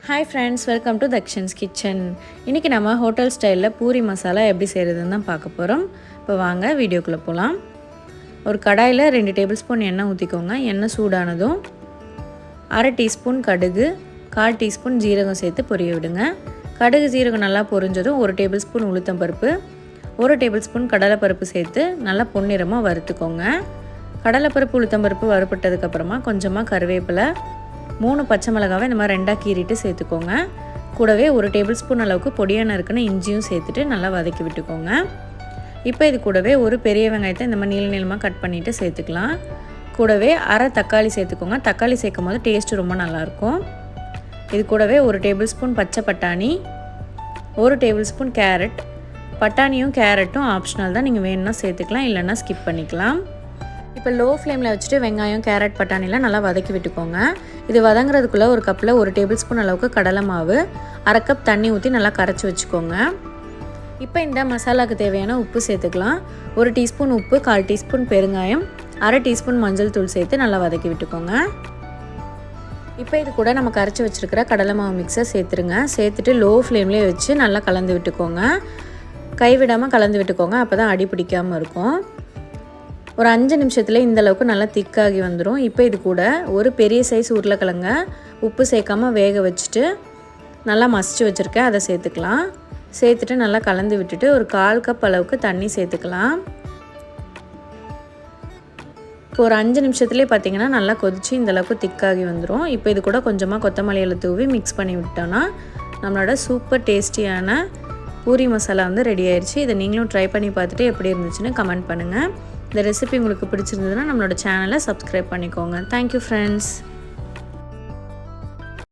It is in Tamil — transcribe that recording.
Hi friends, welcome to Dakshin's Kitchen. இன்னைக்கு நம்ம ஹோட்டல் ஸ்டைல்ல பூரி மசாலா எப்படி செய்யறதுன்னு தான் பார்க்க போறோம். இப்போ வாங்க வீடியோக்குள்ள போலாம். ஒரு கடாயில 2 டேபிள்ஸ்பூன் எண்ணெய் ஊத்திக்கோங்க. எண்ணெய் சூடானதும் 1/2 டீஸ்பூன் கடுகு, 1/4 டீஸ்பூன் ஜீரகம் சேர்த்து பொரிய விடுங்க. கடுகு ஜீரகம் நல்லா பொரிஞ்சதும் 1 டேபிள்ஸ்பூன் உளுத்தம் பருப்பு, 1 டேபிள்ஸ்பூன் கடலை பருப்பு சேர்த்து நல்லா பொன்னிறமா வறுத்துக்கோங்க. கடலை பருப்பு உளுத்தம் பருப்பு வறுபட்டதுக்கு அப்புறமா கொஞ்சமா கறிவேப்பிலை, 3 பச்சை மிளகாவை இந்த மாதிரி 2ஆக கீறிட்டு சேர்த்துக்கோங்க. கூடவே 1 டேபிள்ஸ்பூன் அளவுக்கு பொடியாக நறுக்குன இஞ்சியும் சேர்த்துட்டு நல்லா வதக்கி விட்டுக்கோங்க. இப்போ இது கூடவே ஒரு பெரிய வெங்காயத்தை இந்த மாதிரி நீளமாக கட் பண்ணிவிட்டு சேர்த்துக்கலாம். கூடவே 1/2 தக்காளி சேர்த்துக்கோங்க. தக்காளி சேர்க்கும் போது டேஸ்ட்டு ரொம்ப நல்லாயிருக்கும். இது கூடவே 1 டேபிள்ஸ்பூன் பச்சை பட்டாணி, 1 டேபிள்ஸ்பூன் கேரட். பட்டாணியும் கேரட்டும் ஆப்ஷனல் தான், நீங்கள் வேணும்னா சேர்த்துக்கலாம், இல்லைன்னா ஸ்கிப் பண்ணிக்கலாம். இப்போ லோ ஃப்ளேமில் வச்சுட்டு வெங்காயம், கேரட், பட்டாணிலாம் நல்லா வதக்கி விட்டுக்கோங்க. இது வதங்குறதுக்குள்ளே ஒரு கப்பில் 1 டேபிள்ஸ்பூன் அளவுக்கு கடலை மாவு, 1/2 கப் தண்ணி ஊற்றி நல்லா கரைச்சி வச்சுக்கோங்க. இப்போ இந்த மசாலாவுக்கு தேவையான உப்பு சேர்த்துக்கலாம். 1 டீஸ்பூன் உப்பு, 1/4 டீஸ்பூன் பெருங்காயம், 1/2 டீஸ்பூன் மஞ்சள் தூள் சேர்த்து நல்லா வதக்கி விட்டுக்கோங்க. இப்போ இது கூட நம்ம கரைச்சி வச்சுருக்கிற கடலை மாவு மிக்ஸை சேர்த்துருங்க. சேர்த்துட்டு லோ ஃப்ளேம்லேயே வச்சு நல்லா கலந்து விட்டுக்கோங்க. கைவிடாமல் கலந்து விட்டுக்கோங்க, அப்போ தான் அடி பிடிக்காமல் இருக்கும். ஒரு 5 நிமிஷத்தில் இந்த அளவுக்கு நல்லா திக்காகி வந்துடும். இப்போ இது கூட ஒரு பெரிய சைஸ் உருளைக்கிழங்க உப்பு சேர்க்காமல் வேக வச்சுட்டு நல்லா மசிச்சு வச்சுருக்கேன், அதை சேர்த்துக்கலாம். சேர்த்துட்டு நல்லா கலந்து விட்டுட்டு ஒரு 1/4 கப் அளவுக்கு தண்ணி சேர்த்துக்கலாம். இப்போ ஒரு 5 நிமிஷத்துலேயே பார்த்திங்கன்னா நல்லா கொதித்து இந்தளவுக்கு திக்காகி வந்துடும். இப்போ இது கூட கொஞ்சமாக கொத்தமல்லி இலை தூவி மிக்ஸ் பண்ணி விட்டோன்னா நம்மளோட சூப்பர் டேஸ்டியான பூரி மசாலா வந்து ரெடி ஆயிடுச்சு. இதை நீங்களும் ட்ரை பண்ணி பார்த்துட்டு எப்படி இருந்துச்சுன்னு கமெண்ட் பண்ணுங்கள். இந்த ரெசிபி உங்களுக்கு பிடிச்சிருந்ததுன்னா நம்மளோட சேனலை சப்ஸ்கிரைப் பண்ணிக்கோங்க. Thank you friends.